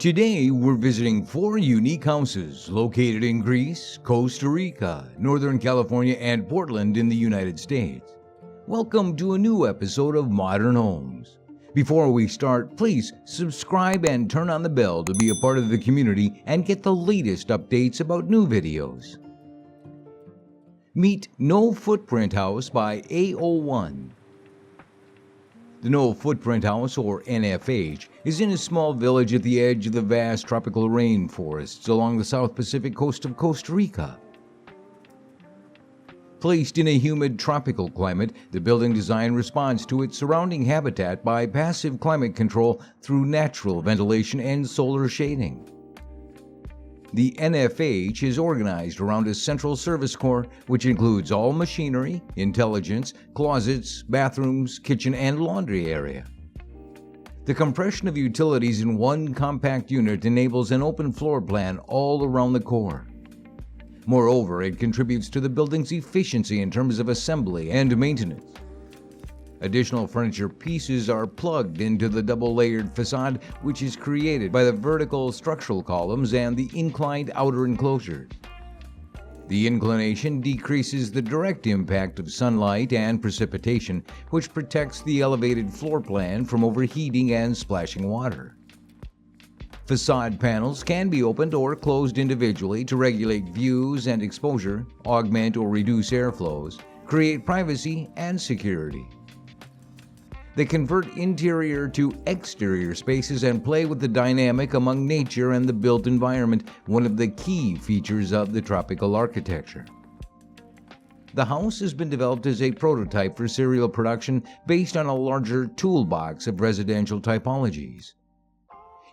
Today, we're visiting 4 unique houses located in Greece, Costa Rica, Northern California, and Portland in the United States. Welcome to a new episode of Modern Homes. Before we start, please subscribe and turn on the bell to be a part of the community and get the latest updates about new videos. Meet No Footprint House by A01. The No Footprint House, or NFH, is in a small village at the edge of the vast tropical rainforests along the South Pacific coast of Costa Rica. Placed in a humid tropical climate, the building design responds to its surrounding habitat by passive climate control through natural ventilation and solar shading. The NFH is organized around a central service core, which includes all machinery, intelligence, closets, bathrooms, kitchen, and laundry area. The compression of utilities in one compact unit enables an open floor plan all around the core. Moreover, it contributes to the building's efficiency in terms of assembly and maintenance. Additional furniture pieces are plugged into the double-layered facade, which is created by the vertical structural columns and the inclined outer enclosures. The inclination decreases the direct impact of sunlight and precipitation, which protects the elevated floor plan from overheating and splashing water. Facade panels can be opened or closed individually to regulate views and exposure, augment or reduce airflows, create privacy and security. They convert interior to exterior spaces and play with the dynamic among nature and the built environment, one of the key features of the tropical architecture. The house has been developed as a prototype for serial production based on a larger toolbox of residential typologies.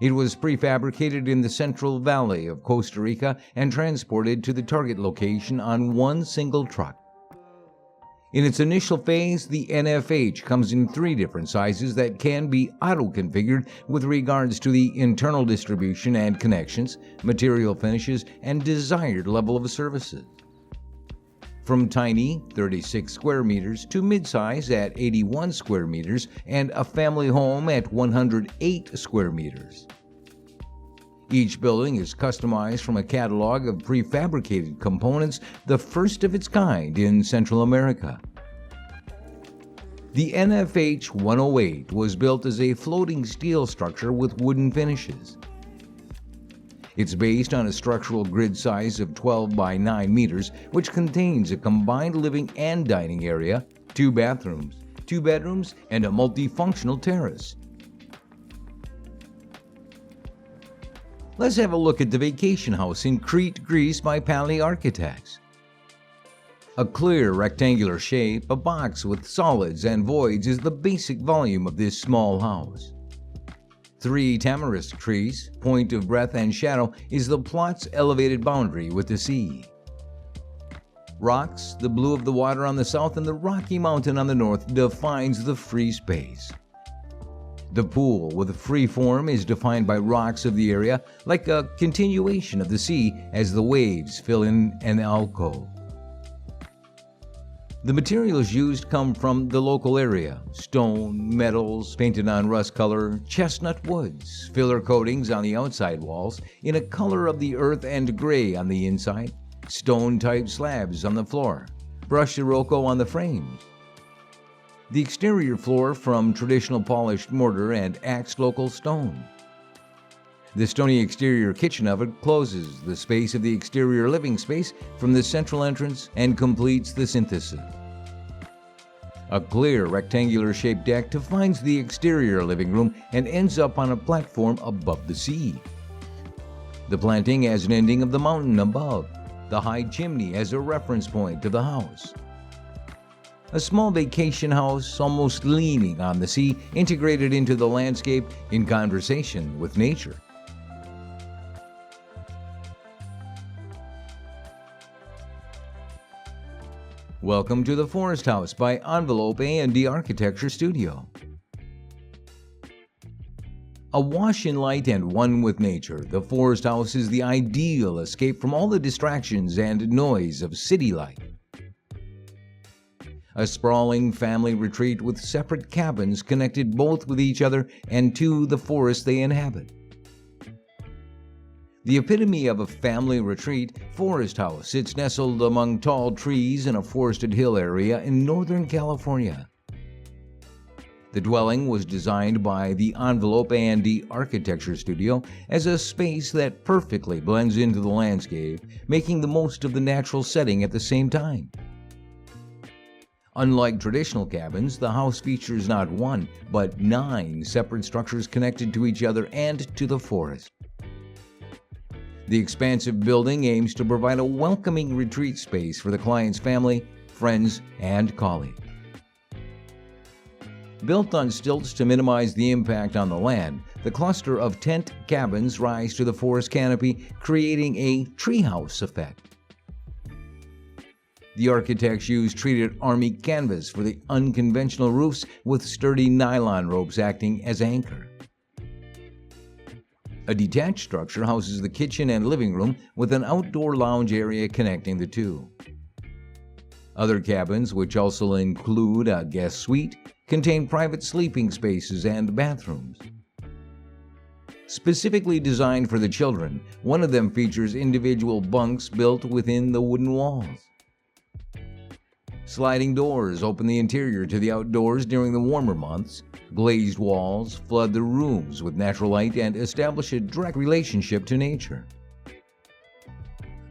It was prefabricated in the Central Valley of Costa Rica and transported to the target location on one single truck. In its initial phase, the NFH comes in 3 different sizes that can be auto-configured with regards to the internal distribution and connections, material finishes, and desired level of services. From tiny, 36 square meters, to midsize at 81 square meters, and a family home at 108 square meters. Each building is customized from a catalog of prefabricated components, the first of its kind in Central America. The NFH 108 was built as a floating steel structure with wooden finishes. It's based on a structural grid size of 12 by 9 meters, which contains a combined living and dining area, 2 bathrooms, 2 bedrooms, and a multifunctional terrace. Let's have a look at the vacation house in Crete, Greece by PALY architects. A clear rectangular shape, a box with solids and voids is the basic volume of this small house. 3 tamarisk trees, point of breadth and shadow, is the plot's elevated boundary with the sea. Rocks, the blue of the water on the south and the Rocky Mountain on the north defines the free space. The pool with free form is defined by rocks of the area, like a continuation of the sea as the waves fill in an alcove. The materials used come from the local area: stone, metals painted on rust color, chestnut woods, filler coatings on the outside walls in a color of the earth and gray on the inside, stone-type slabs on the floor, brushed Sirocco on the frames. The exterior floor from traditional polished mortar and axed local stone. The stony exterior kitchen oven closes the space of the exterior living space from the central entrance and completes the synthesis. A clear rectangular shaped deck defines the exterior living room and ends up on a platform above the sea. The planting has an ending of the mountain above, the high chimney as a reference point to the house. A small vacation house almost leaning on the sea, integrated into the landscape in conversation with nature. Welcome to the Forest House by Envelope A&D Architecture Studio. A wash in light and one with nature, the Forest House is the ideal escape from all the distractions and noise of city life. A sprawling family retreat with separate cabins connected both with each other and to the forest they inhabit. The epitome of a family retreat, Forest House sits nestled among tall trees in a forested hill area in Northern California. The dwelling was designed by the Envelope A&D Architecture Studio as a space that perfectly blends into the landscape, making the most of the natural setting at the same time. Unlike traditional cabins, the house features not one, but 9 separate structures connected to each other and to the forest. The expansive building aims to provide a welcoming retreat space for the client's family, friends, and colleagues. Built on stilts to minimize the impact on the land, the cluster of tent cabins rise to the forest canopy, creating a treehouse effect. The architects used treated army canvas for the unconventional roofs, with sturdy nylon ropes acting as anchor. A detached structure houses the kitchen and living room, with an outdoor lounge area connecting the two. Other cabins, which also include a guest suite, contain private sleeping spaces and bathrooms. Specifically designed for the children, one of them features individual bunks built within the wooden walls. Sliding doors open the interior to the outdoors during the warmer months. Glazed walls flood the rooms with natural light and establish a direct relationship to nature.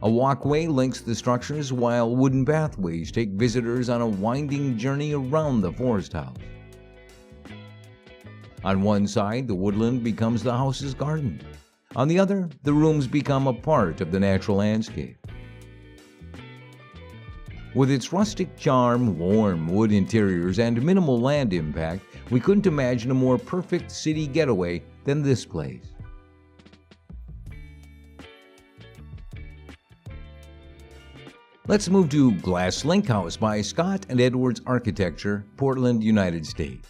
A walkway links the structures, while wooden pathways take visitors on a winding journey around the forest house. On one side, the woodland becomes the house's garden. On the other, the rooms become a part of the natural landscape. With its rustic charm, warm wood interiors, and minimal land impact, we couldn't imagine a more perfect city getaway than this place. Let's move to Glass Link House by Scott and Edwards Architecture, Portland, United States.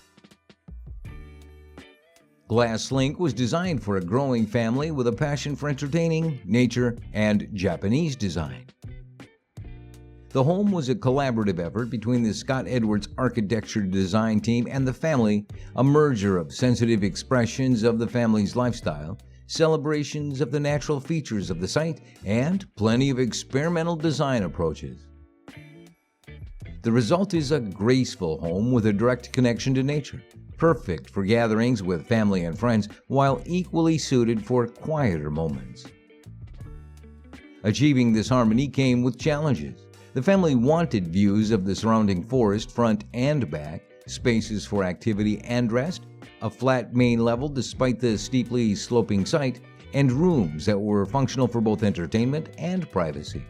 Glass Link was designed for a growing family with a passion for entertaining, nature, and Japanese design. The home was a collaborative effort between the Scott Edwards Architecture design team and the family, a merger of sensitive expressions of the family's lifestyle, celebrations of the natural features of the site, and plenty of experimental design approaches. The result is a graceful home with a direct connection to nature, perfect for gatherings with family and friends, while equally suited for quieter moments. Achieving this harmony came with challenges. The family wanted views of the surrounding forest front and back, spaces for activity and rest, a flat main level despite the steeply sloping site, and rooms that were functional for both entertainment and privacy.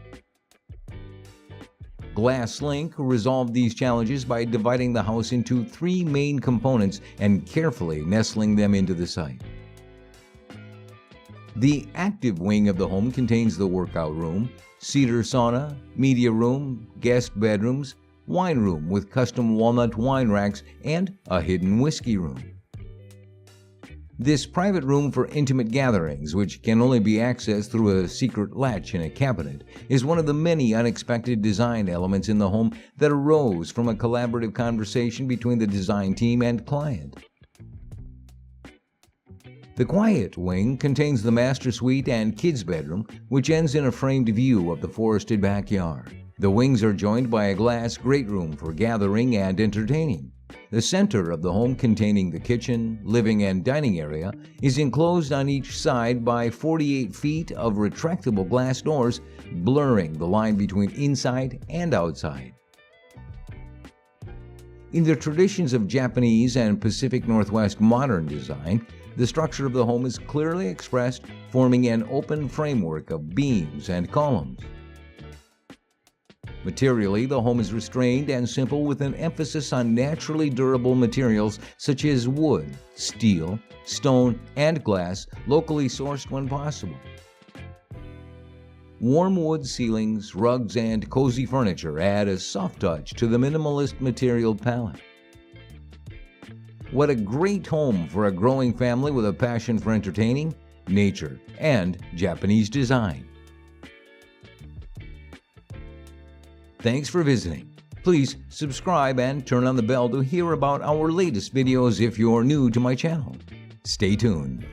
Glass Link resolved these challenges by dividing the house into 3 main components and carefully nestling them into the site. The active wing of the home contains the workout room, cedar sauna, media room, guest bedrooms, wine room with custom walnut wine racks, and a hidden whiskey room. This private room for intimate gatherings, which can only be accessed through a secret latch in a cabinet, is one of the many unexpected design elements in the home that arose from a collaborative conversation between the design team and client. The quiet wing contains the master suite and kids' bedroom, which ends in a framed view of the forested backyard. The wings are joined by a glass great room for gathering and entertaining. The center of the home, containing the kitchen, living, and dining area, is enclosed on each side by 48 feet of retractable glass doors, blurring the line between inside and outside. In the traditions of Japanese and Pacific Northwest modern design, the structure of the home is clearly expressed, forming an open framework of beams and columns. Materially, the home is restrained and simple, with an emphasis on naturally durable materials such as wood, steel, stone, and glass, locally sourced when possible. Warm wood ceilings, rugs, and cozy furniture add a soft touch to the minimalist material palette. What a great home for a growing family with a passion for entertaining, nature, and Japanese design. Thanks for visiting. Please subscribe and turn on the bell to hear about our latest videos if you're new to my channel. Stay tuned.